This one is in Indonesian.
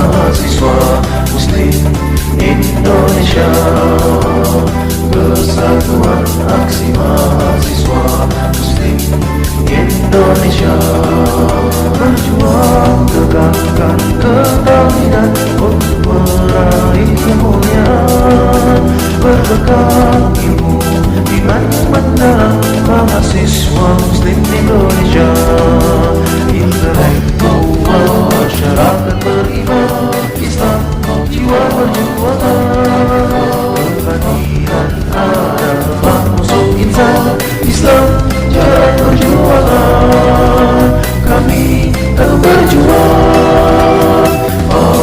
mahasiswa Muslim Indonesia, Kesatuan Aksi Mahasiswa Muslim Indonesia, berjuang tegakkan ketauhidan untuk meraih kemuliaan, berbekal ilmu iman mendalam mahasiswa Muslim Indonesia, intelektual masyarakat